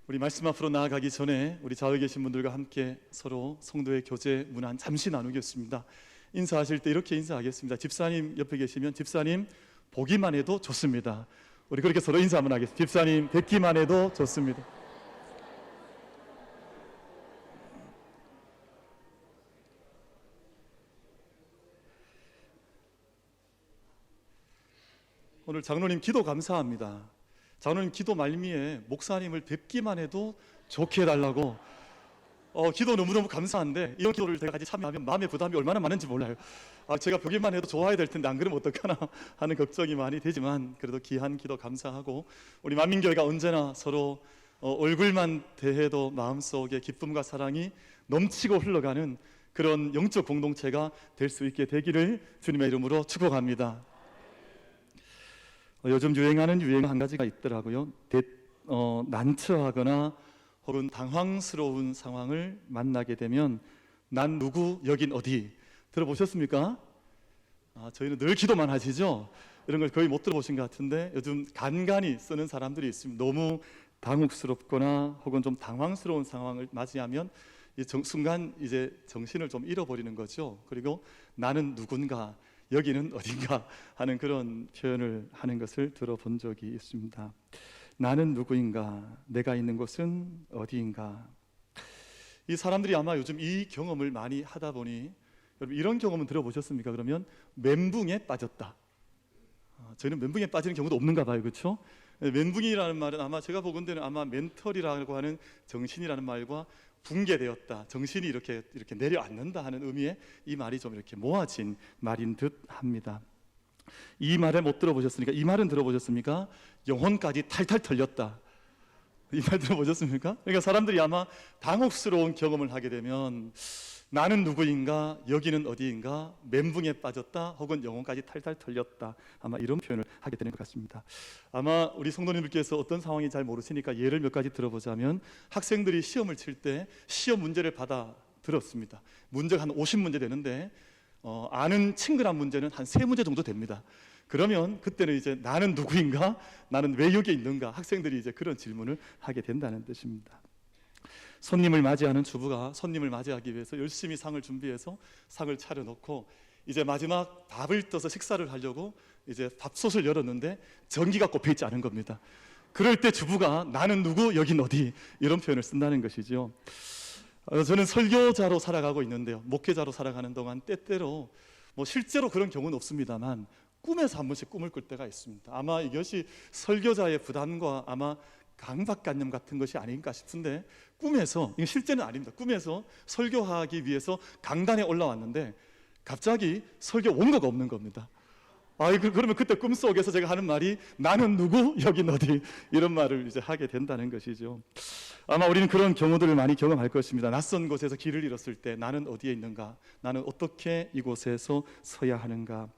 우리 말씀 앞으로 나아가기 전에 우리 좌우에 계신 분들과 함께 서로 성도의 교제 문안 잠시 나누겠습니다. 인사하실 때 이렇게 인사하겠습니다. 집사님 옆에 계시면 집사님 보기만 해도 좋습니다. 우리 그렇게 서로 인사 한번 하겠습니다. 집사님 뵙기만 해도 좋습니다. 오늘 장로님 기도 감사합니다. 장로님 기도 말미에 목사님을 뵙기만 해도 좋게 해달라고 기도 너무너무 감사한데 이런 기도를 제가 같이 참여하면 마음의 부담이 얼마나 많은지 몰라요. 제가 뵙기만 해도 좋아야 될 텐데 안 그러면 어떡하나 하는 걱정이 많이 되지만 그래도 귀한 기도 감사하고 우리 만민교회가 언제나 서로 얼굴만 대해도 마음속에 기쁨과 사랑이 넘치고 흘러가는 그런 영적 공동체가 될 수 있게 되기를 주님의 이름으로 축복합니다. 요즘 유행하는 유행 한 가지가 있더라고요. 난처하거나 혹은 당황스러운 상황을 만나게 되면 난 누구 여긴 어디 들어보셨습니까? 저희는 늘 기도만 하시죠? 이런 걸 거의 못 들어보신 것 같은데 요즘 간간히 쓰는 사람들이 있습니다. 너무 당혹스럽거나 혹은 좀 당황스러운 상황을 맞이하면 순간 이제 정신을 좀 잃어버리는 거죠. 그리고 나는 누군가 여기는 어딘가 하는 그런 표현을 하는 것을 들어본 적이 있습니다. 나는 누구인가? 내가 있는 곳은 어디인가? 이 사람들이 아마 요즘 이 경험을 많이 하다 보니 여러분 이런 경험은 들어보셨습니까? 그러면 멘붕에 빠졌다. 저희는 멘붕에 빠지는 경우도 없는가 봐요. 그렇죠? 멘붕이라는 말은 아마 제가 보건대는 아마 멘털이라고 하는 정신이라는 말과 붕괴되었다, 정신이 이렇게 내려앉는다 하는 의미의 이 말이 좀 이렇게 모아진 말인 듯 합니다. 이 말을 못 들어보셨습니까? 이 말은 들어보셨습니까? 영혼까지 탈탈 털렸다. 이 말 들어보셨습니까? 그러니까 사람들이 아마 당혹스러운 경험을 하게 되면 나는 누구인가, 여기는 어디인가, 멘붕에 빠졌다 혹은 영혼까지 탈탈 털렸다, 아마 이런 표현을 하게 되는 것 같습니다. 아마 우리 성도님들께서 어떤 상황인지 잘 모르시니까 예를 몇 가지 들어보자면 학생들이 시험을 칠 때 시험 문제를 받아 들었습니다. 문제가 한 50문제 되는데 아는 친근한 문제는 한 3문제 정도 됩니다. 그러면 그때는 이제 나는 누구인가, 나는 왜 여기 있는가, 학생들이 이제 그런 질문을 하게 된다는 뜻입니다. 손님을 맞이하는 주부가 손님을 맞이하기 위해서 열심히 상을 준비해서 상을 차려놓고 이제 마지막 밥을 떠서 식사를 하려고 이제 밥솥을 열었는데 전기가 꼽혀 있지 않은 겁니다. 그럴 때 주부가 나는 누구 여긴 어디 이런 표현을 쓴다는 것이죠. 저는 설교자로 살아가고 있는데요, 목회자로 살아가는 동안 때때로 실제로 그런 경우는 없습니다만 꿈에서 한 번씩 꿈을 꿀 때가 있습니다. 아마 이것이 설교자의 부담과 아마 강박관념 같은 것이 아닌가 싶은데 꿈에서, 이게 실제는 아닙니다, 꿈에서 설교하기 위해서 강단에 올라왔는데 갑자기 설교 원고가 없는 겁니다. 그러면 그때 꿈속에서 제가 하는 말이 나는 누구 여긴 어디 이런 말을 이제 하게 된다는 것이죠. 아마 우리는 그런 경우들을 많이 경험할 것입니다. 낯선 곳에서 길을 잃었을 때 나는 어디에 있는가, 나는 어떻게 이곳에서 서야 하는가,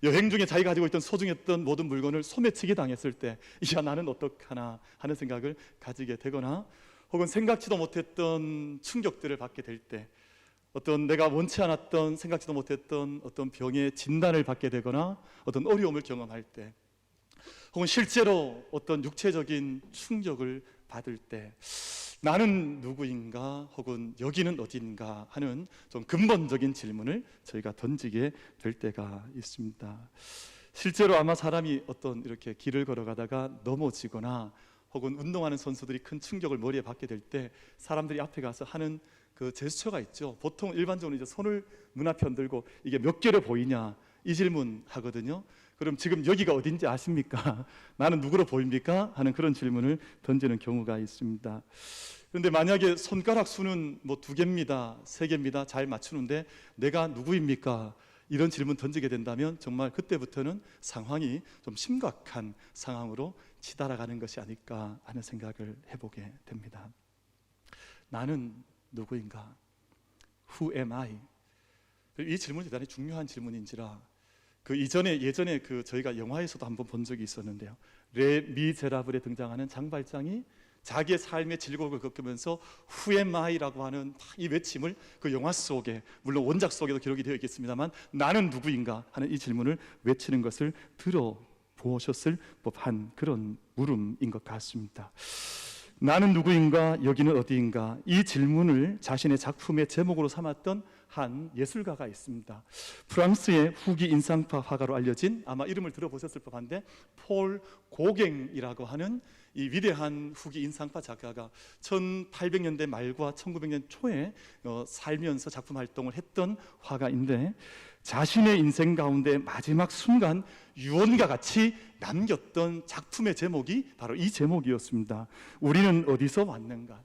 여행 중에 자기가 가지고 있던 소중했던 모든 물건을 소매치기 당했을 때 야 나는 어떡하나 하는 생각을 가지게 되거나 혹은 생각지도 못했던 충격들을 받게 될 때, 어떤 내가 원치 않았던 생각지도 못했던 어떤 병의 진단을 받게 되거나 어떤 어려움을 경험할 때, 혹은 실제로 어떤 육체적인 충격을 받을 때 나는 누구인가 혹은 여기는 어딘가 하는 좀 근본적인 질문을 저희가 던지게 될 때가 있습니다. 실제로 아마 사람이 어떤 이렇게 길을 걸어가다가 넘어지거나 혹은 운동하는 선수들이 큰 충격을 머리에 받게 될 때 사람들이 앞에 가서 하는 그 제스처가 있죠. 보통 일반적으로 이제 손을 눈앞에 흔들고 이게 몇 개로 보이냐 이 질문 하거든요. 그럼 지금 여기가 어딘지 아십니까? 나는 누구로 보입니까? 하는 그런 질문을 던지는 경우가 있습니다. 그런데 만약에 손가락 수는 2개입니다, 3개입니다 잘 맞추는데 내가 누구입니까? 이런 질문 던지게 된다면 정말 그때부터는 상황이 좀 심각한 상황으로 치달아가는 것이 아닐까 하는 생각을 해보게 됩니다. 나는 누구인가? Who am I? 이 질문이 대단히 중요한 질문인지라 예전에 저희가 영화에서도 한번 본 적이 있었는데요, 레 미제라블에 등장하는 장발장이 자기의 삶의 질곡을 겪으면서 Who am I?라고 하는 이 외침을 그 영화 속에, 물론 원작 속에도 기록이 되어 있겠습니다만 나는 누구인가 하는 이 질문을 외치는 것을 들어보셨을 법한 그런 물음인 것 같습니다. 나는 누구인가, 여기는 어디인가, 이 질문을 자신의 작품의 제목으로 삼았던 한 예술가가 있습니다. 프랑스의 후기 인상파 화가로 알려진, 아마 이름을 들어보셨을 법한데, 폴 고갱이라고 하는 이 위대한 후기 인상파 작가가 1800년대 말과 1900년 초에 살면서 작품 활동을 했던 화가인데, 자신의 인생 가운데 마지막 순간 유언과 같이 남겼던 작품의 제목이 바로 이 제목이었습니다. 우리는 어디서 왔는가?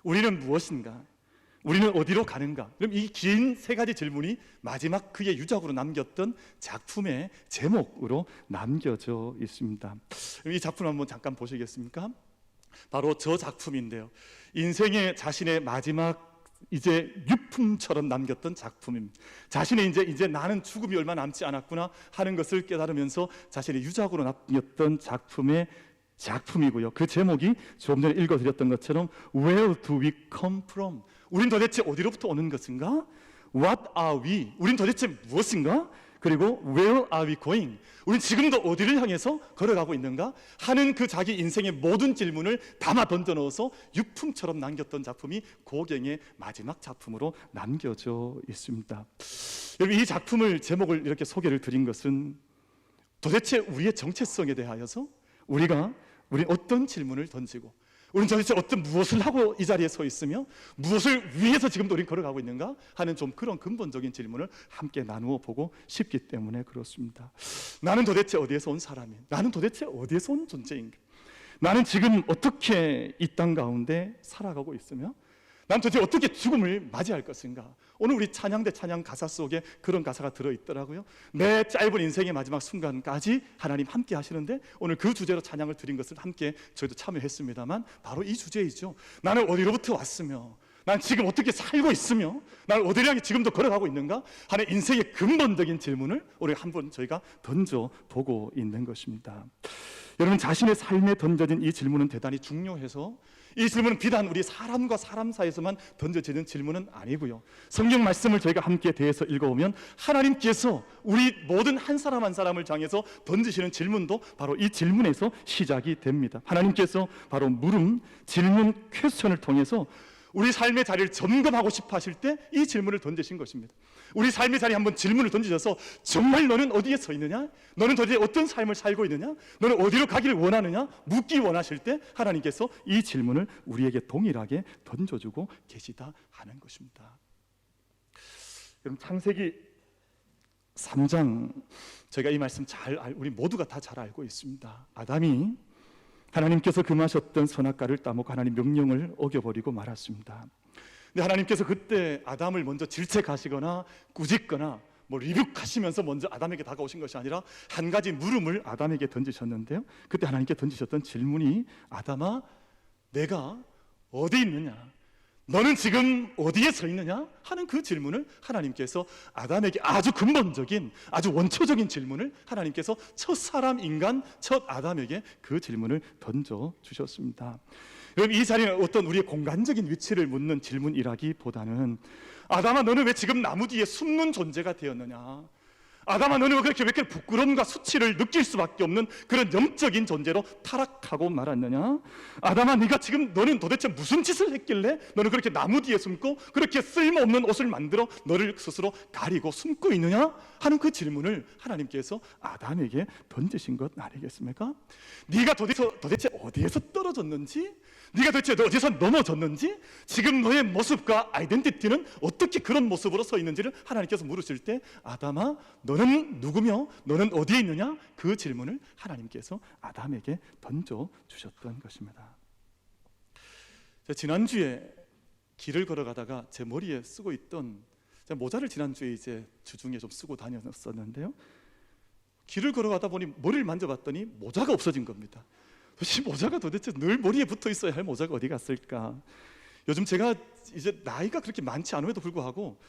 우리는 무엇인가? 우리는 어디로 가는가? 그럼 이 긴 세 가지 질문이 마지막 그의 유적으로 남겼던 작품의 제목으로 남겨져 있습니다. 이 작품 한번 잠깐 보시겠습니까? 바로 저 작품인데요. 인생의 자신의 마지막 이제 유품처럼 남겼던 작품입니다. 자신의 이제 나는 죽음이 얼마 남지 않았구나 하는 것을 깨달으면서 자신의 유작으로 남겼던 작품이고요. 그 제목이 조금 전에 읽어드렸던 것처럼 Where do we come from? 우린 도대체 어디로부터 오는 것인가? What are we? 우린 도대체 무엇인가? 그리고 Where are we going? 우린 지금도 어디를 향해서 걸어가고 있는가? 하는 그 자기 인생의 모든 질문을 담아 던져 넣어서 유품처럼 남겼던 작품이 고갱의 마지막 작품으로 남겨져 있습니다. 여러분, 이 작품을 제목을 이렇게 소개를 드린 것은 도대체 우리의 정체성에 대하여서 우리 어떤 질문을 던지고 우리는 도대체 어떤 무엇을 하고 이 자리에 서 있으며 무엇을 위해서 지금도 우리는 걸어가고 있는가 하는 좀 그런 근본적인 질문을 함께 나누어 보고 싶기 때문에 그렇습니다. 나는 도대체 어디에서 온 사람인가? 나는 도대체 어디에서 온 존재인가? 나는 지금 어떻게 이 땅 가운데 살아가고 있으며 난 도대체 어떻게 죽음을 맞이할 것인가? 오늘 우리 찬양대 찬양 가사 속에 그런 가사가 들어있더라고요. 내 짧은 인생의 마지막 순간까지 하나님 함께 하시는데 오늘 그 주제로 찬양을 드린 것을 함께 저희도 참여했습니다만 바로 이 주제이죠. 나는 어디로부터 왔으며 난 지금 어떻게 살고 있으며 나는 어디를 향해 지금도 걸어가고 있는가 하는 인생의 근본적인 질문을 오늘 한번 저희가 던져보고 있는 것입니다. 여러분, 자신의 삶에 던져진 이 질문은 대단히 중요해서 이 질문은 비단 우리 사람과 사람 사이에서만 던져지는 질문은 아니고요. 성경 말씀을 저희가 함께 대해서 읽어보면 하나님께서 우리 모든 한 사람 한 사람을 향해서 던지시는 질문도 바로 이 질문에서 시작이 됩니다. 하나님께서 바로 질문 퀘스천을 통해서 우리 삶의 자리를 점검하고 싶어 하실 때 이 질문을 던지신 것입니다. 우리 삶의 자리에 한번 질문을 던지셔서 정말 너는 어디에 서 있느냐? 너는 도대체 어떤 삶을 살고 있느냐? 너는 어디로 가기를 원하느냐? 묻기 원하실 때 하나님께서 이 질문을 우리에게 동일하게 던져주고 계시다 하는 것입니다. 여러분, 창세기 3장 저희가 이 말씀 우리 모두가 다 잘 알고 있습니다. 아담이 하나님께서 금하셨던 선악과를 따먹고 하나님 명령을 어겨버리고 말았습니다. 근데 하나님께서 그때 아담을 먼저 질책하시거나 꾸짖거나 리뷰하시면서 먼저 아담에게 다가오신 것이 아니라 한 가지 물음을 아담에게 던지셨는데요. 그때 하나님께 던지셨던 질문이 아담아, 내가 어디 있느냐? 너는 지금 어디에 서 있느냐? 하는 그 질문을 하나님께서 아담에게 아주 근본적인, 아주 원초적인 질문을 하나님께서 첫 사람 인간, 첫 아담에게 그 질문을 던져주셨습니다. 여러분, 이 자리는 어떤 우리의 공간적인 위치를 묻는 질문이라기보다는 아담아, 너는 왜 지금 나무 뒤에 숨는 존재가 되었느냐? 아담아, 너는 왜 그렇게 부끄러움과 수치를 느낄 수밖에 없는 그런 영적인 존재로 타락하고 말았느냐? 아담아, 너는 도대체 무슨 짓을 했길래 너는 그렇게 나무 뒤에 숨고 그렇게 쓸모없는 옷을 만들어 너를 스스로 가리고 숨고 있느냐? 하는 그 질문을 하나님께서 아담에게 던지신 것 아니겠습니까? 네가 도대체 어디에서 떨어졌는지, 네가 도대체 어디서 넘어졌는지, 지금 너의 모습과 아이덴티티는 어떻게 그런 모습으로 서 있는지를 하나님께서 물으실 때 아담아, 너는 누구며 너는 어디에 있느냐? 그 질문을 하나님께서 아담에게 던져주셨던 것입니다. 지난주에 길을 걸어가다가 제 머리에 쓰고 있던 모자를 지난주에 이제 주중에 좀 쓰고 다녔었는데요. 길을 걸어가다 보니 머리를 만져봤더니 모자가 없어진 겁니다. 이 모자가 도대체 늘 머리에 붙어 있어야 할 모자가 어디 갔을까? 요즘 제가 이제 나이가 그렇게 많지 않음에도 불구하고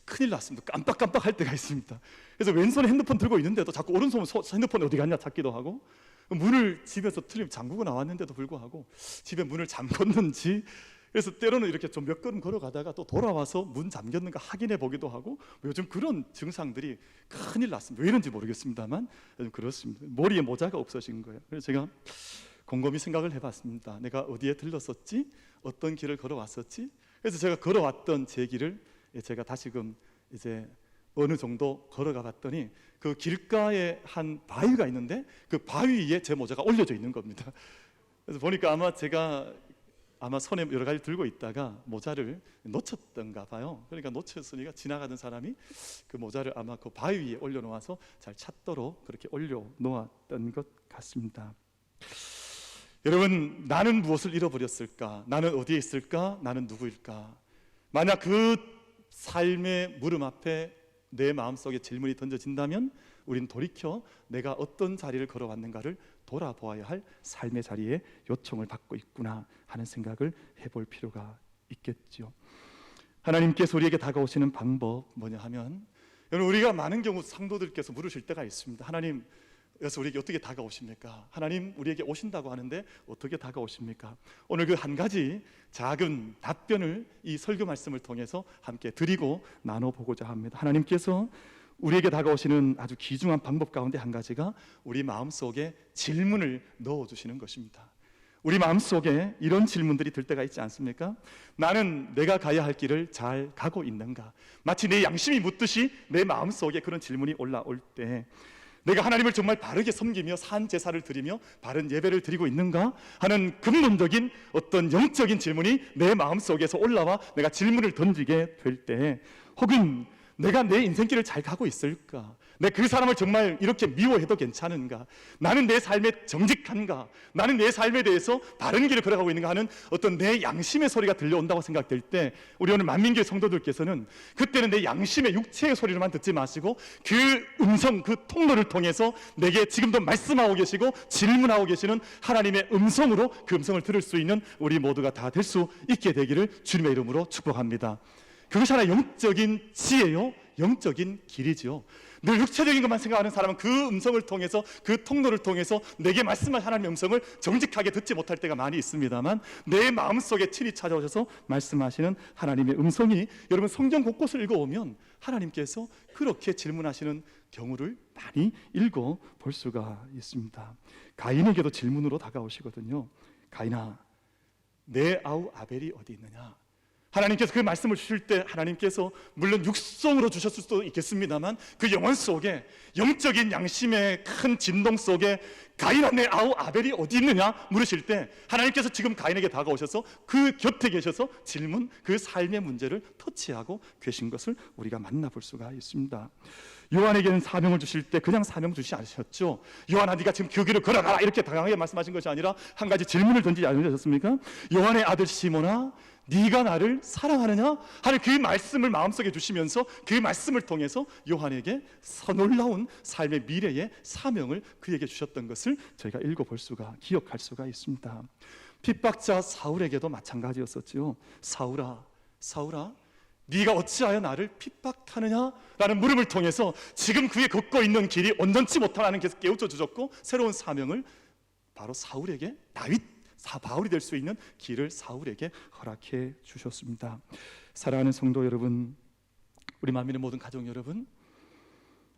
큰일 났습니다. 깜빡깜빡할 때가 있습니다. 그래서 왼손에 핸드폰 들고 있는데도 자꾸 오른손 핸드폰이 어디 갔냐 찾기도 하고, 문을 집에서 잠그고 나왔는데도 불구하고 집에 문을 잠궜는지, 그래서 때로는 이렇게 좀 몇 걸음 걸어가다가 또 돌아와서 문 잠겼는가 확인해 보기도 하고, 요즘 그런 증상들이 큰일 났습니다. 왜 이런지 모르겠습니다만 요즘 그렇습니다. 머리에 모자가 없어진 거예요. 그래서 제가 곰곰이 생각을 해봤습니다. 내가 어디에 들렀었지? 어떤 길을 걸어왔었지? 그래서 제가 걸어왔던 제 길을 제가 다시금 이제 어느 정도 걸어가 봤더니 그 길가에 한 바위가 있는데 그 바위 위에 제 모자가 올려져 있는 겁니다. 그래서 보니까 제가 손에 여러 가지 들고 있다가 모자를 놓쳤던가 봐요. 그러니까 놓쳤으니까 지나가던 사람이 그 모자를 아마 그 바위 위에 올려놓아서 잘 찾도록 그렇게 올려놓았던 것 같습니다. 여러분, 나는 무엇을 잃어버렸을까? 나는 어디에 있을까? 나는 누구일까? 만약 그 삶의 물음 앞에 내 마음속에 질문이 던져진다면 우린 돌이켜 내가 어떤 자리를 걸어왔는가를 돌아보아야 할 삶의 자리에 요청을 받고 있구나 하는 생각을 해볼 필요가 있겠죠. 하나님께서 우리에게 다가오시는 방법 뭐냐 하면, 여러분, 우리가 많은 경우 성도들께서 물으실 때가 있습니다. 하나님, 그래서 우리에게 어떻게 다가오십니까? 하나님 우리에게 오신다고 하는데 어떻게 다가오십니까? 오늘 그 한 가지 작은 답변을 이 설교 말씀을 통해서 함께 드리고 나눠보고자 합니다. 하나님께서 우리에게 다가오시는 아주 귀중한 방법 가운데 한 가지가 우리 마음속에 질문을 넣어주시는 것입니다. 우리 마음속에 이런 질문들이 들 때가 있지 않습니까? 나는 내가 가야 할 길을 잘 가고 있는가? 마치 내 양심이 묻듯이 내 마음속에 그런 질문이 올라올 때 내가 하나님을 정말 바르게 섬기며 산 제사를 드리며 바른 예배를 드리고 있는가 하는 근본적인 어떤 영적인 질문이 내 마음속에서 올라와 내가 질문을 던지게 될 때, 혹은 내가 내 인생길을 잘 가고 있을까? 내 그 사람을 정말 이렇게 미워해도 괜찮은가? 나는 내 삶에 정직한가? 나는 내 삶에 대해서 바른 길을 걸어가고 있는가 하는 어떤 내 양심의 소리가 들려온다고 생각될 때, 우리 오늘 만민교회 성도들께서는 그때는 내 양심의 육체의 소리로만 듣지 마시고 그 음성, 그 통로를 통해서 내게 지금도 말씀하고 계시고 질문하고 계시는 하나님의 음성으로 그 음성을 들을 수 있는 우리 모두가 다 될 수 있게 되기를 주님의 이름으로 축복합니다. 그것이 하나 영적인 지혜요, 영적인 길이지요. 늘 육체적인 것만 생각하는 사람은 그 음성을 통해서, 그 통로를 통해서 내게 말씀하신 하나님의 음성을 정직하게 듣지 못할 때가 많이 있습니다만, 내 마음속에 친히 찾아오셔서 말씀하시는 하나님의 음성이, 여러분 성경 곳곳을 읽어오면 하나님께서 그렇게 질문하시는 경우를 많이 읽어볼 수가 있습니다. 가인에게도 질문으로 다가오시거든요. 가인아, 내 아우 아벨이 어디 있느냐? 하나님께서 그 말씀을 주실 때 하나님께서 물론 육성으로 주셨을 수도 있겠습니다만 그 영혼 속에, 영적인 양심의 큰 진동 속에 가인아, 내 아우 아벨이 어디 있느냐 물으실 때 하나님께서 지금 가인에게 다가오셔서 그 곁에 계셔서 질문, 그 삶의 문제를 터치하고 계신 것을 우리가 만나볼 수가 있습니다. 요한에게는 사명을 주실 때 그냥 사명 주시지 않으셨죠. 요한아, 네가 지금 그 길을 걸어가라 이렇게 당당하게 말씀하신 것이 아니라 한 가지 질문을 던지지 않으셨습니까? 요한의 아들 시몬아, 네가 나를 사랑하느냐 하는 그 말씀을 마음속에 두시면서 그 말씀을 통해서 요한에게 놀라운 삶의 미래의 사명을 그에게 주셨던 것을 저희가 읽어볼 수가, 기억할 수가 있습니다. 핍박자 사울에게도 마찬가지였었지요. 사울아, 사울아, 네가 어찌하여 나를 핍박하느냐 라는 물음을 통해서 지금 그의 걷고 있는 길이 온전치 못하는 것을 깨우쳐 주셨고, 새로운 사명을 바로 사울에게, 바울이 될 수 있는 길을 사울에게 허락해 주셨습니다. 사랑하는 성도 여러분, 우리 만민의 모든 가정 여러분,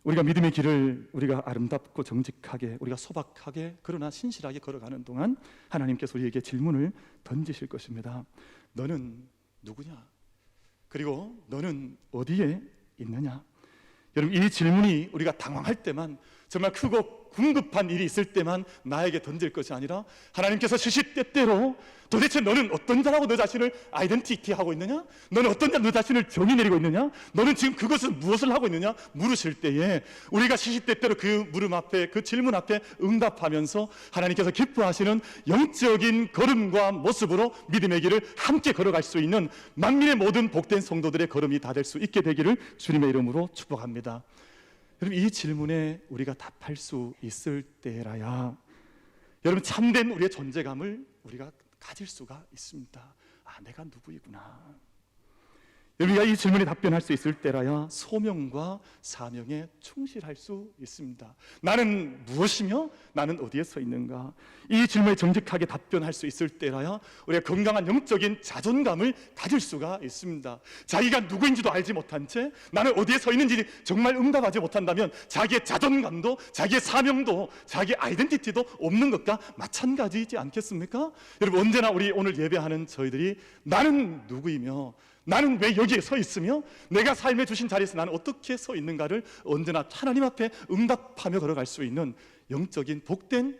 우리가 믿음의 길을 우리가 아름답고 정직하게, 우리가 소박하게 그러나 신실하게 걸어가는 동안 하나님께서 우리에게 질문을 던지실 것입니다. 너는 누구냐? 그리고 너는 어디에 있느냐? 여러분, 이 질문이 우리가 당황할 때만, 정말 크고 궁급한 일이 있을 때만 나에게 던질 것이 아니라 하나님께서 시시때때로 도대체 너는 어떤 자라고 너 자신을 아이덴티티하고 있느냐? 너는 어떤 자로 너 자신을 정의 내리고 있느냐? 너는 지금 그것을 무엇을 하고 있느냐? 물으실 때에 우리가 시시때때로 그 물음 앞에, 그 질문 앞에 응답하면서 하나님께서 기뻐하시는 영적인 걸음과 모습으로 믿음의 길을 함께 걸어갈 수 있는 만민의 모든 복된 성도들의 걸음이 다 될 수 있게 되기를 주님의 이름으로 축복합니다. 여러분, 이 질문에 우리가 답할 수 있을 때라야 여러분 참된 우리의 존재감을 우리가 가질 수가 있습니다. 아, 내가 누구이구나. 우리가 이 질문에 답변할 수 있을 때라야 소명과 사명에 충실할 수 있습니다. 나는 무엇이며 나는 어디에 서 있는가? 이 질문에 정직하게 답변할 수 있을 때라야 우리가 건강한 영적인 자존감을 가질 수가 있습니다. 자기가 누구인지도 알지 못한 채 나는 어디에 서 있는지 정말 응답하지 못한다면 자기의 자존감도 자기의 사명도 자기의 아이덴티티도 없는 것과 마찬가지이지 않겠습니까? 여러분, 언제나 우리 오늘 예배하는 저희들이 나는 누구이며 나는 왜 여기에 서 있으며 내가 삶에 주신 자리에서 나는 어떻게 서 있는가를 언제나 하나님 앞에 응답하며 걸어갈 수 있는 영적인 복된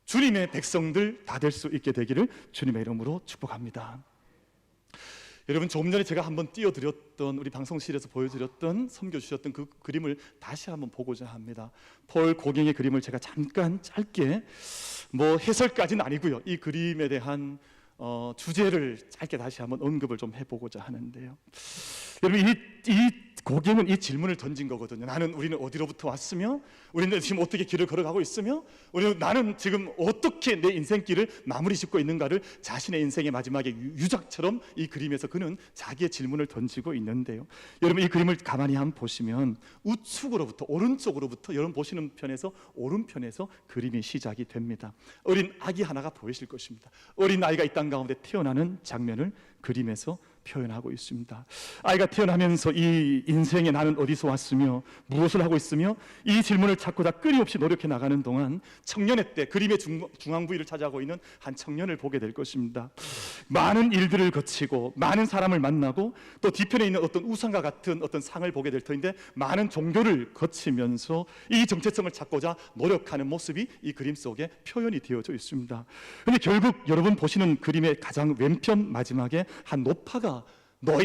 주님의 백성들 다 될 수 있게 되기를 주님의 이름으로 축복합니다. 여러분, 조금 전에 제가 한번 띄워드렸던, 우리 방송실에서 보여드렸던, 선교 주셨던 그 그림을 다시 한번 보고자 합니다. 폴 고갱의 그림을 제가 잠깐 짧게, 해설까지는 아니고요, 이 그림에 대한 주제를 짧게 다시 한번 언급을 좀 해보고자 하는데요. 여러분, 이 고갱은 이 질문을 던진 거거든요. 우리는 어디로부터 왔으며 우리는 지금 어떻게 길을 걸어가고 있으며 나는 지금 어떻게 내 인생길을 마무리 짓고 있는가를 자신의 인생의 마지막에 유작처럼 이 그림에서 그는 자기의 질문을 던지고 있는데요. 여러분, 이 그림을 가만히 한번 보시면 우측으로부터, 오른쪽으로부터, 여러분 보시는 편에서 오른편에서 그림이 시작이 됩니다. 어린 아기 하나가 보이실 것입니다. 어린 아이가 이 땅 가운데 태어나는 장면을 그림에서 표현하고 있습니다. 아이가 태어나면서 이 인생에 나는 어디서 왔으며 무엇을 하고 있으며 이 질문을 찾고자 끊임없이 노력해 나가는 동안 청년의 때 그림의 중앙 부위를 차지하고 있는 한 청년을 보게 될 것입니다. 많은 일들을 거치고 많은 사람을 만나고 또 뒤편에 있는 어떤 우상과 같은 어떤 상을 보게 될 터인데 많은 종교를 거치면서 이 정체성을 찾고자 노력하는 모습이 이 그림 속에 표현이 되어져 있습니다. 그런데 결국 여러분 보시는 그림의 가장 왼편 마지막에 한 노파가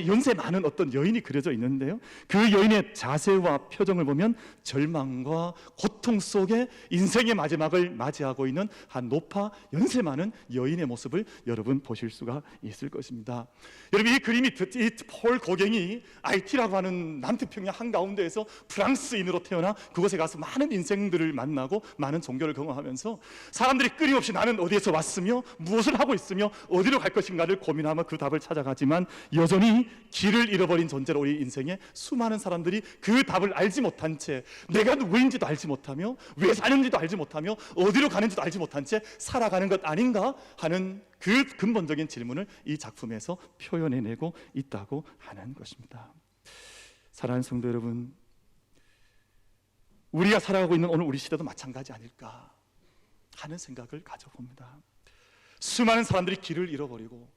연세 많은 어떤 여인이 그려져 있는데요, 그 여인의 자세와 표정을 보면 절망과 고통 속에 인생의 마지막을 맞이하고 있는 한 노파 연세 많은 여인의 모습을 여러분 보실 수가 있을 것입니다. 여러분, 이 그림이 이 폴 고갱이 IT라고 하는 남태평양 한가운데에서 프랑스인으로 태어나 그곳에 가서 많은 인생들을 만나고 많은 종교를 경험하면서 사람들이 끊임없이 나는 어디에서 왔으며 무엇을 하고 있으며 어디로 갈 것인가를 고민하며 그 답을 찾아가지만 여전히 길을 잃어버린 존재로 우리 인생에 수많은 사람들이 그 답을 알지 못한 채 내가 누구인지도 알지 못하며 왜 사는지도 알지 못하며 어디로 가는지도 알지 못한 채 살아가는 것 아닌가 하는 그 근본적인 질문을 이 작품에서 표현해내고 있다고 하는 것입니다. 사랑하는 성도 여러분, 우리가 살아가고 있는 오늘 우리 시대도 마찬가지 아닐까 하는 생각을 가져봅니다. 수많은 사람들이 길을 잃어버리고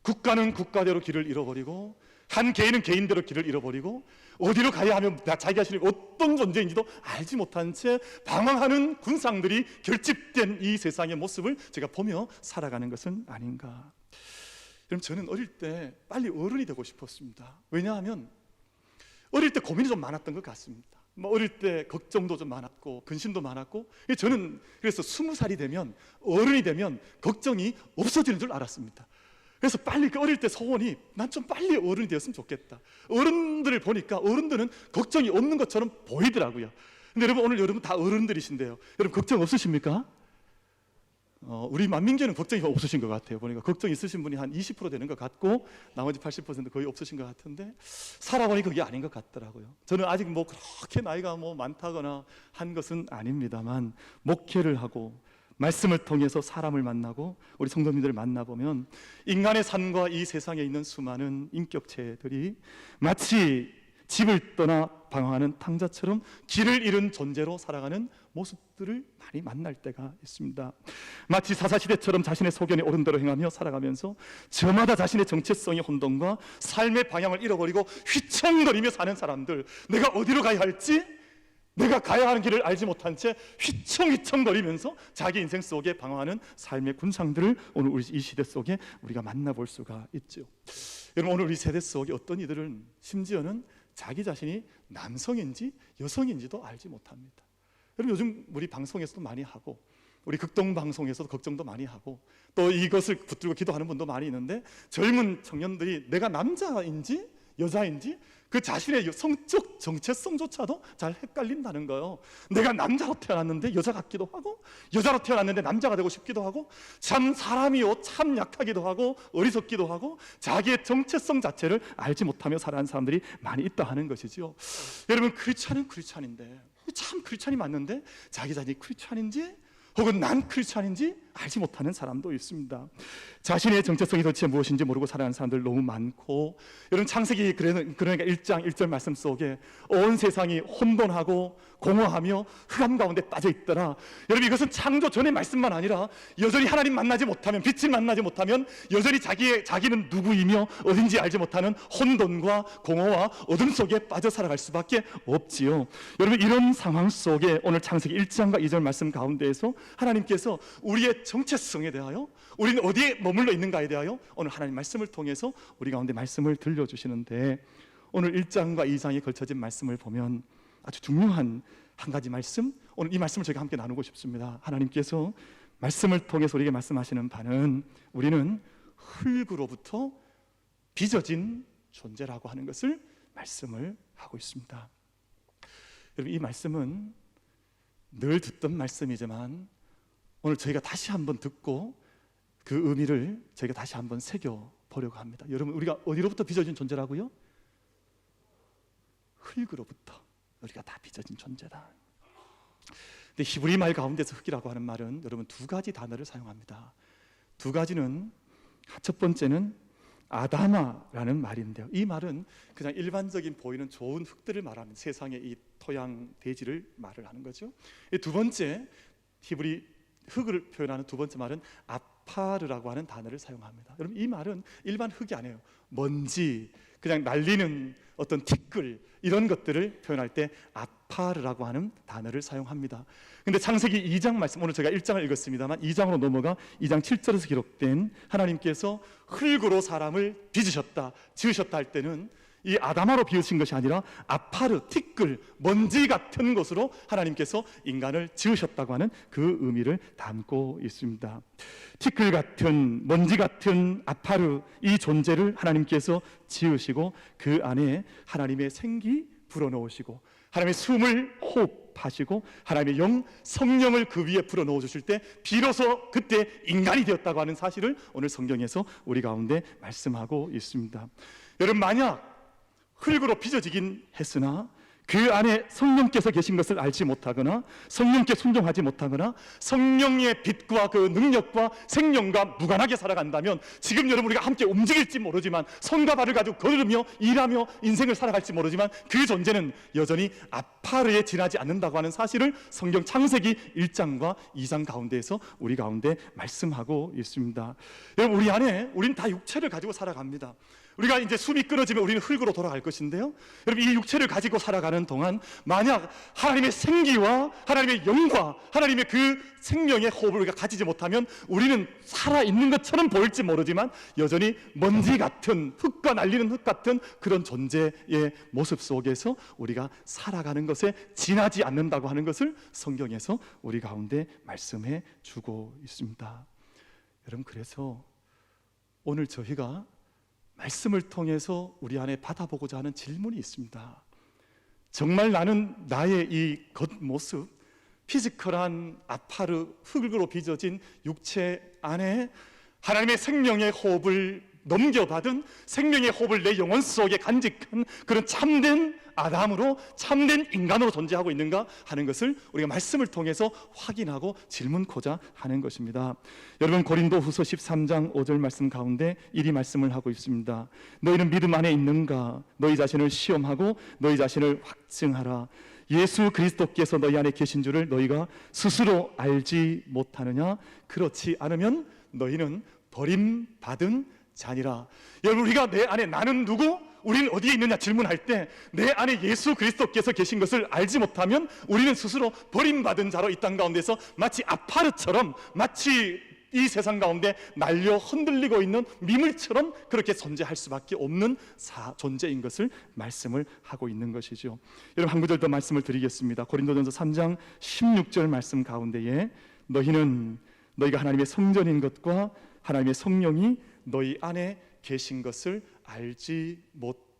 국가는 국가대로 길을 잃어버리고 한 개인은 개인대로 길을 잃어버리고 어디로 가야 하면 자기 자신이 어떤 존재인지도 알지 못한 채 방황하는 군상들이 결집된 이 세상의 모습을 제가 보며 살아가는 것은 아닌가. 그럼 저는 어릴 때 빨리 어른이 되고 싶었습니다. 왜냐하면 어릴 때 고민이 좀 많았던 것 같습니다. 어릴 때 걱정도 좀 많았고 근심도 많았고, 저는 그래서 20살이 되면, 어른이 되면 걱정이 없어지는 줄 알았습니다. 그래서 빨리 그 어릴 때 소원이 난 좀 빨리 어른이 되었으면 좋겠다. 어른들을 보니까 어른들은 걱정이 없는 것처럼 보이더라고요. 근데 여러분, 오늘 여러분 다 어른들이신데요, 여러분 걱정 없으십니까? 우리 만민교는 걱정이 없으신 것 같아요. 보니까 걱정 있으신 분이 한 20% 되는 것 같고 나머지 80% 거의 없으신 것 같은데, 살아보니 그게 아닌 것 같더라고요. 저는 아직 그렇게 나이가 많다거나 한 것은 아닙니다만, 목회를 하고 말씀을 통해서 사람을 만나고 우리 성도님들을 만나보면 인간의 삶과 이 세상에 있는 수많은 인격체들이 마치 집을 떠나 방황하는 탕자처럼 길을 잃은 존재로 살아가는 모습들을 많이 만날 때가 있습니다. 마치 사사시대처럼 자신의 소견에 옳은 대로 행하며 살아가면서 저마다 자신의 정체성의 혼돈과 삶의 방향을 잃어버리고 휘청거리며 사는 사람들, 내가 어디로 가야 할지, 내가 가야 하는 길을 알지 못한 채 휘청휘청거리면서 자기 인생 속에 방황하는 삶의 군상들을 오늘 우리 이 시대 속에 우리가 만나볼 수가 있죠. 여러분, 오늘 우리 세대 속에 어떤 이들은 심지어는 자기 자신이 남성인지 여성인지도 알지 못합니다. 여러분, 요즘 우리 방송에서도 많이 하고 우리 극동 방송에서도 걱정도 많이 하고 또 이것을 붙들고 기도하는 분도 많이 있는데, 젊은 청년들이 내가 남자인지 여자인지 그 자신의 성적 정체성조차도 잘 헷갈린다는 거예요. 내가 남자로 태어났는데 여자 같기도 하고, 여자로 태어났는데 남자가 되고 싶기도 하고, 참 사람이요 참 약하기도 하고 어리석기도 하고, 자기의 정체성 자체를 알지 못하며 살아가는 사람들이 많이 있다 하는 것이죠. 여러분, 크리스찬은 크리스찬인데, 참 크리스찬이 맞는데 자기 자신이 크리스찬인지 혹은 난 크리스찬인지 알지 못하는 사람도 있습니다. 자신의 정체성이 도대체 무엇인지 모르고 살아가는 사람들 너무 많고, 여러분 창세기 그러니까 1장 1절 말씀 속에 온 세상이 혼돈하고 공허하며 흑암 가운데 빠져 있더라. 여러분, 이것은 창조 전의 말씀만 아니라 여전히 하나님 만나지 못하면, 빛을 만나지 못하면 여전히 자기는 누구이며 어딘지 알지 못하는 혼돈과 공허와 어둠 속에 빠져 살아갈 수밖에 없지요. 여러분, 이런 상황 속에 오늘 창세기 1장과 2절 말씀 가운데에서 하나님께서 우리의 정체성에 대하여, 우리는 어디에 머물러 있는가에 대하여 오늘 하나님 말씀을 통해서 우리 가운데 말씀을 들려주시는데, 오늘 1장과 2장에 걸쳐진 말씀을 보면 아주 중요한 한 가지 말씀, 오늘 이 말씀을 저희가 함께 나누고 싶습니다. 하나님께서 말씀을 통해서 우리에게 말씀하시는 바는 우리는 흙으로부터 빚어진 존재라고 하는 것을 말씀을 하고 있습니다. 여러분, 이 말씀은 늘 듣던 말씀이지만 오늘 저희가 다시 한번 듣고 그 의미를 저희가 다시 한번 새겨보려고 합니다. 여러분, 우리가 어디로부터 빚어진 존재라고요? 흙으로부터 우리가 다 빚어진 존재다. 근데 히브리 말 가운데서 흙이라고 하는 말은 여러분 두 가지 단어를 사용합니다. 두 가지는, 첫 번째는 아다마라는 말인데요, 이 말은 그냥 일반적인 보이는 좋은 흙들을 말합니다. 세상의 이 토양, 대지를 말을 하는 거죠. 두 번째, 히브리 흙을 표현하는 두 번째 말은 아파르라고 하는 단어를 사용합니다. 여러분, 이 말은 일반 흙이 아니에요. 먼지, 그냥 날리는 어떤 티끌, 이런 것들을 표현할 때 아파르라고 하는 단어를 사용합니다. 근데 창세기 2장 말씀, 오늘 제가 1장을 읽었습니다만 2장으로 넘어가 2장 7절에서 기록된 하나님께서 흙으로 사람을 빚으셨다, 지으셨다 할 때는 이 아담아로 비우신 것이 아니라 아파르, 티끌, 먼지 같은 것으로 하나님께서 인간을 지으셨다고 하는 그 의미를 담고 있습니다. 티끌 같은, 먼지 같은 아파르, 이 존재를 하나님께서 지으시고 그 안에 하나님의 생기 불어넣으시고 하나님의 숨을 호흡하시고 하나님의 영, 성령을 그 위에 불어넣어 주실 때 비로소 그때 인간이 되었다고 하는 사실을 오늘 성경에서 우리 가운데 말씀하고 있습니다. 여러분, 만약 흙으로 빚어지긴 했으나 그 안에 성령께서 계신 것을 알지 못하거나 성령께 순종하지 못하거나 성령의 빛과 그 능력과 생명과 무관하게 살아간다면 지금 여러분 우리가 함께 움직일지 모르지만 손과 발을 가지고 걸으며 일하며 인생을 살아갈지 모르지만 그 존재는 여전히 아파르에 지나지 않는다고 하는 사실을 성경 창세기 1장과 2장 가운데에서 우리 가운데 말씀하고 있습니다. 여러분, 우리 안에 우리는 다 육체를 가지고 살아갑니다. 우리가 이제 숨이 끊어지면 우리는 흙으로 돌아갈 것인데요, 여러분, 이 육체를 가지고 살아가는 동안 만약 하나님의 생기와 하나님의 영과 하나님의 그 생명의 호흡을 우리가 가지지 못하면 우리는 살아있는 것처럼 보일지 모르지만 여전히 먼지 같은, 흙과 날리는 흙 같은 그런 존재의 모습 속에서 우리가 살아가는 것에 지나지 않는다고 하는 것을 성경에서 우리 가운데 말씀해 주고 있습니다. 여러분, 그래서 오늘 저희가 말씀을 통해서 우리 안에 받아보고자 하는 질문이 있습니다. 정말 나는 나의 이 겉모습, 피지컬한 아파르, 흙으로 빚어진 육체 안에 하나님의 생명의 호흡을 넘겨받은, 생명의 호흡을 내 영혼 속에 간직한 그런 참된 아담으로, 참된 인간으로 존재하고 있는가 하는 것을 우리가 말씀을 통해서 확인하고 질문코자 하는 것입니다. 여러분, 고린도후서 13장 5절 말씀 가운데 이리 말씀을 하고 있습니다. 너희는 믿음 안에 있는가? 너희 자신을 시험하고 너희 자신을 확증하라. 예수 그리스도께서 너희 안에 계신 줄을 너희가 스스로 알지 못하느냐? 그렇지 않으면 너희는 버림받은 자니라. 여러분, 우리가 내 안에 나는 누구? 우리는 어디에 있느냐 질문할 때 내 안에 예수 그리스도께서 계신 것을 알지 못하면 우리는 스스로 버림받은 자로 이 땅 가운데서 마치 아파르처럼, 마치 이 세상 가운데 날려 흔들리고 있는 미물처럼 그렇게 존재할 수밖에 없는 존재인 것을 말씀을 하고 있는 것이죠. 여러분, 한 구절 더 말씀을 드리겠습니다. 고린도전서 3장 16절 말씀 가운데에 너희는 너희가 하나님의 성전인 것과 하나님의 성령이 너희 안에 계신 것을 알지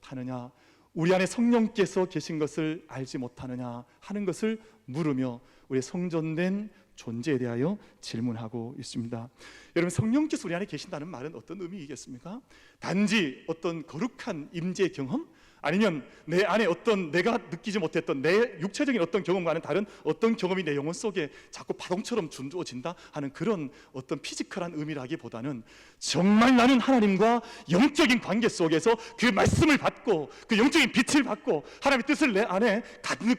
못하느냐, 우리 안에 성령께서 계신 것을 알지 못하느냐 하는 것을 물으며 우리의 성전된 존재에 대하여 질문하고 있습니다. 여러분, 성령께서 우리 안에 계신다는 말은 어떤 의미이겠습니까? 단지 어떤 거룩한 임재 경험? 아니면 내 안에 어떤 내가 느끼지 못했던 내 육체적인 어떤 경험과는 다른 어떤 경험이 내 영혼 속에 자꾸 파동처럼 준주어진다 하는 그런 어떤 피지컬한 의미라기보다는 정말 나는 하나님과 영적인 관계 속에서 그 말씀을 받고 그 영적인 빛을 받고 하나님의 뜻을 내 안에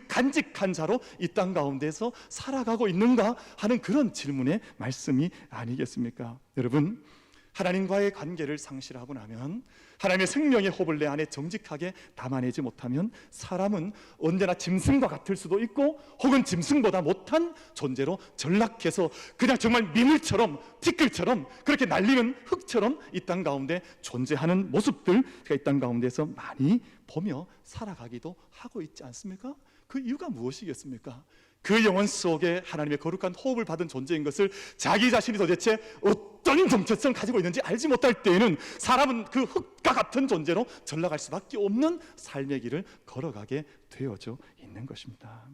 간직한 자로 이 땅 가운데서 살아가고 있는가 하는 그런 질문의 말씀이 아니겠습니까? 여러분, 하나님과의 관계를 상실하고 나면, 하나님의 생명의 호흡을 내 안에 정직하게 담아내지 못하면 사람은 언제나 짐승과 같을 수도 있고 혹은 짐승보다 못한 존재로 전락해서 그냥 정말 미물처럼 티끌처럼 그렇게 날리는 흙처럼 이 땅 가운데 존재하는 모습들 제가 이 땅 가운데서 많이 보며 살아가기도 하고 있지 않습니까? 그 이유가 무엇이겠습니까? 그 영혼 속에 하나님의 거룩한 호흡을 받은 존재인 것을 자기 자신이 도대체 어떤 정체성을 가지고 있는지 알지 못할 때에는 사람은 그 흙과 같은 존재로 전락할 수밖에 없는 삶의 길을 걸어가게 되어져 있는 것입니다.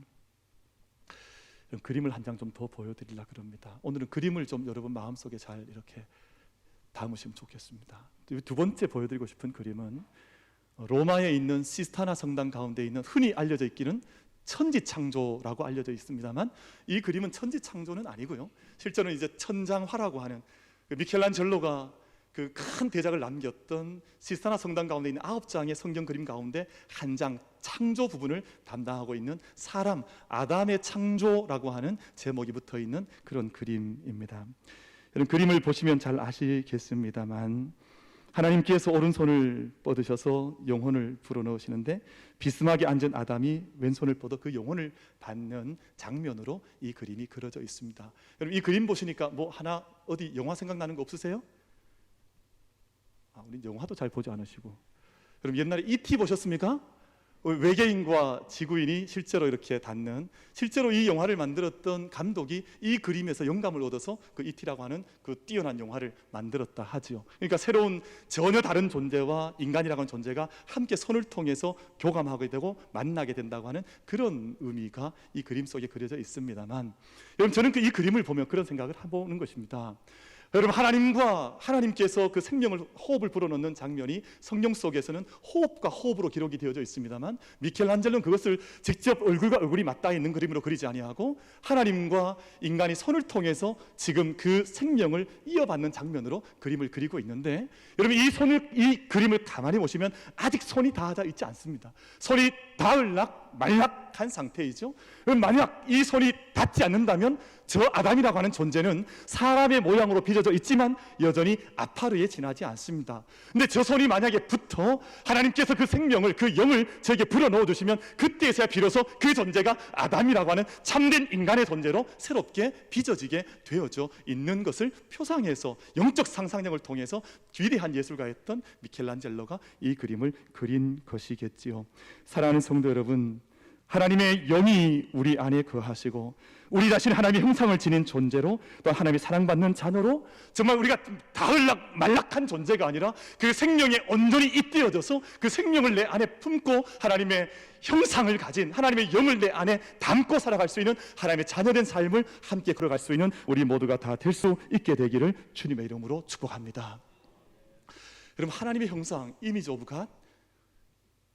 그림을 한 장 좀 더 보여드리려고 합니다. 오늘은 그림을 좀 여러분 마음속에 잘 이렇게 담으시면 좋겠습니다. 두 번째 보여드리고 싶은 그림은 로마에 있는 시스타나 성당 가운데 있는 흔히 알려져 있기는 천지창조라고 알려져 있습니다만, 이 그림은 천지창조는 아니고요, 실제로는 이제 천장화라고 하는 그 미켈란젤로가 그 큰 대작을 남겼던 시스타나 성당 가운데 있는 9장의 성경 그림 가운데 한 장, 창조 부분을 담당하고 있는 사람 아담의 창조라고 하는 제목이 붙어 있는 그런 그림입니다. 이런 그림을 보시면 잘 아시겠습니다만, 하나님께서 오른손을 뻗으셔서 영혼을 불어넣으시는데 비스막에 앉은 아담이 왼손을 뻗어 그 영혼을 받는 장면으로 이 그림이 그려져 있습니다. 여러분, 이 그림 보시니까 뭐 하나 어디 영화 생각나는 거 없으세요? 우리 영화도 잘 보지 않으시고. 여러분, 옛날에 E.T. 보셨습니까? 외계인과 지구인이 실제로 이렇게 닿는, 실제로 이 영화를 만들었던 감독이 이 그림에서 영감을 얻어서 그 E.T.라고 하는 그 뛰어난 영화를 만들었다 하지요. 그러니까 새로운 전혀 다른 존재와 인간이라고 하는 존재가 함께 손을 통해서 교감하게 되고 만나게 된다고 하는 그런 의미가 이 그림 속에 그려져 있습니다만, 여러분, 저는 이 그림을 보면 그런 생각을 해보는 것입니다. 여러분, 하나님께서 그 생명을, 호흡을 불어넣는 장면이 성경 속에서는 호흡과 호흡으로 기록이 되어져 있습니다만, 미켈란젤로는 그것을 직접 얼굴과 얼굴이 맞닿아 있는 그림으로 그리지 아니하고 하나님과 인간이 손을 통해서 지금 그 생명을 이어받는 장면으로 그림을 그리고 있는데, 여러분, 이 그림을 가만히 보시면 아직 손이 닿아 있지 않습니다. 손이 닿을락 말락한 상태이죠. 만약 이 손이 닿지 않는다면 저 아담이라고 하는 존재는 사람의 모양으로 빚어져 있지만 여전히 아파르에 지나지 않습니다. 근데 저 손이 만약에 붙어 하나님께서 그 생명을, 그 영을 저에게 불어넣어 주시면 그때서야 비로소 그 존재가 아담이라고 하는 참된 인간의 존재로 새롭게 빚어지게 되어져 있는 것을 표상해서 영적 상상력을 통해서 위대한 예술가였던 미켈란젤로가 이 그림을 그린 것이겠지요. 사랑하는 성도 여러분, 하나님의 영이 우리 안에 거하시고 우리 자신 하나님의 형상을 지닌 존재로, 또 하나님의 사랑받는 자녀로, 정말 우리가 닿을락 말락한 존재가 아니라 그 생명에 온전히 잇대어져서 그 생명을 내 안에 품고 하나님의 형상을 가진, 하나님의 영을 내 안에 담고 살아갈 수 있는 하나님의 자녀된 삶을 함께 걸어갈 수 있는 우리 모두가 다 될 수 있게 되기를 주님의 이름으로 축복합니다. 여러분, 하나님의 형상, 이미지 오브 갓,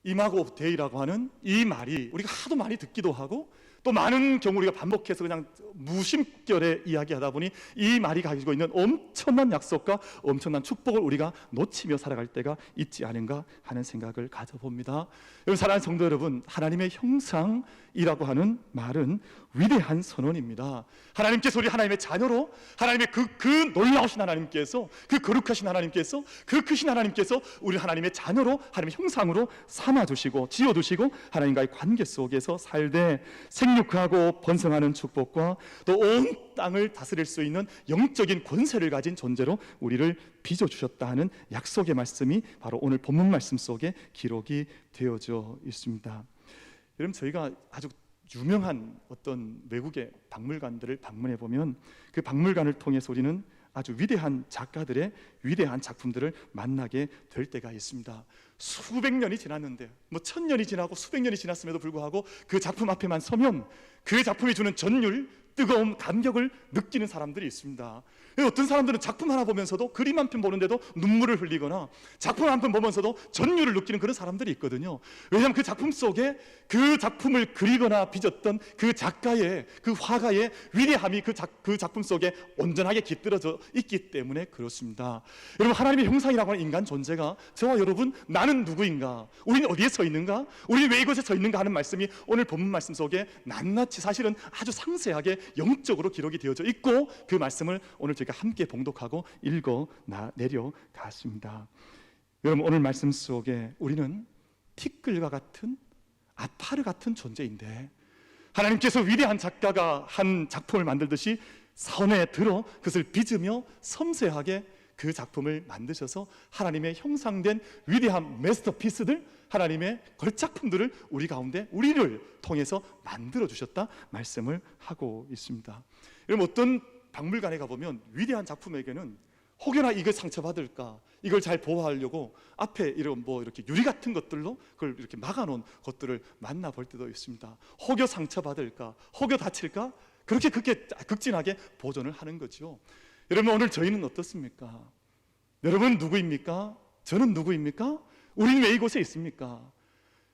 이마고 오브 데이라고 하는 이 말이 우리가 하도 많이 듣기도 하고 또 많은 경우 우리가 반복해서 그냥 무심결에 이야기하다 보니 이 말이 가지고 있는 엄청난 약속과 엄청난 축복을 우리가 놓치며 살아갈 때가 있지 않은가 하는 생각을 가져봅니다. 여러분, 사랑하는 성도 여러분, 하나님의 형상이라고 하는 말은 위대한 선언입니다. 하나님께서 우리 하나님의 자녀로, 하나님의 그 놀라우신 하나님께서, 그 거룩하신 하나님께서, 그 크신 하나님께서 우리 하나님의 자녀로, 하나님의 형상으로 삼아주시고 지어두시고 하나님과의 관계 속에서 살되 생육하고 번성하는 축복과 또 온 땅을 다스릴 수 있는 영적인 권세를 가진 존재로 우리를 빚어주셨다 하는 약속의 말씀이 바로 오늘 본문 말씀 속에 기록이 되어져 있습니다. 여러분, 저희가 아주 유명한 어떤 외국의 박물관들을 방문해 보면 그 박물관을 통해서 우리는 아주 위대한 작가들의 위대한 작품들을 만나게 될 때가 있습니다. 수백 년이 지났는데, 뭐 1000년이 지나고 수백 년이 지났음에도 불구하고 그 작품 앞에만 서면 그 작품이 주는 전율, 뜨거움, 감격을 느끼는 사람들이 있습니다. 어떤 사람들은 작품 하나 보면서도, 그림 한 편 보는데도 눈물을 흘리거나 작품 한 편 보면서도 전율을 느끼는 그런 사람들이 있거든요. 왜냐하면 그 작품 속에 그 작품을 그리거나 빚었던 그 작가의, 그 화가의 위대함이 그 작품 속에 온전하게 깃들어져 있기 때문에 그렇습니다. 여러분, 하나님의 형상이라고 하는 인간 존재가, 저와 여러분, 나는 누구인가, 우리는 어디에 서 있는가, 우리는 왜 이곳에 서 있는가 하는 말씀이 오늘 본문 말씀 속에 낱낱이 사실은 아주 상세하게 영적으로 기록이 되어져 있고, 그 말씀을 오늘 저희가 함께 봉독하고 읽어 내려갔습니다. 여러분, 오늘 말씀 속에 우리는 티끌과 같은, 아파르 같은 존재인데, 하나님께서 위대한 작가가 한 작품을 만들듯이 손에 들어 그것을 빚으며 섬세하게 그 작품을 만드셔서 하나님의 형상된 위대한 마스터피스들, 하나님의 걸작품들을 우리 가운데, 우리를 통해서 만들어 주셨다 말씀을 하고 있습니다. 여러분, 어떤 박물관에 가보면 위대한 작품에게는 혹여나 이걸 상처받을까, 이걸 잘 보호하려고 앞에 이런 뭐 이렇게 유리 같은 것들로 그걸 이렇게 막아놓은 것들을 만나볼 때도 있습니다. 혹여 상처받을까, 혹여 다칠까, 그렇게 극진하게 보존을 하는 거죠. 여러분, 오늘 저희는 어떻습니까? 여러분 누구입니까? 저는 누구입니까? 우리는 왜 이곳에 있습니까?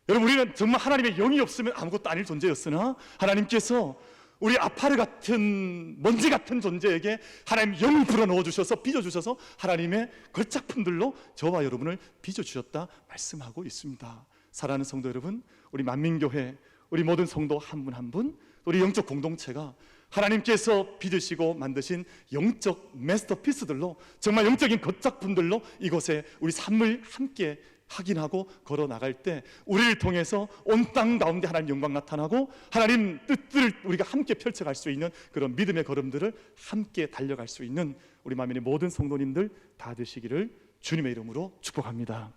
여러분, 우리는 정말 하나님의 영이 없으면 아무것도 아닐 존재였으나, 하나님께서 우리 아파르 같은, 먼지 같은 존재에게 하나님 영을 불어넣어 주셔서, 빚어주셔서 하나님의 걸작품들로 저와 여러분을 빚어주셨다 말씀하고 있습니다. 사랑하는 성도 여러분, 우리 만민교회, 우리 모든 성도 한 분 한 분, 우리 영적 공동체가 하나님께서 빚으시고 만드신 영적 마스터피스들로, 정말 영적인 걸작품들로 이곳에 우리 삶을 함께 확인하고 걸어 나갈 때, 우리를 통해서 온 땅 가운데 하나님 영광 나타나고 하나님 뜻들을 우리가 함께 펼쳐갈 수 있는 그런 믿음의 걸음들을 함께 달려갈 수 있는 우리 만민의 모든 성도님들 다 되시기를 주님의 이름으로 축복합니다.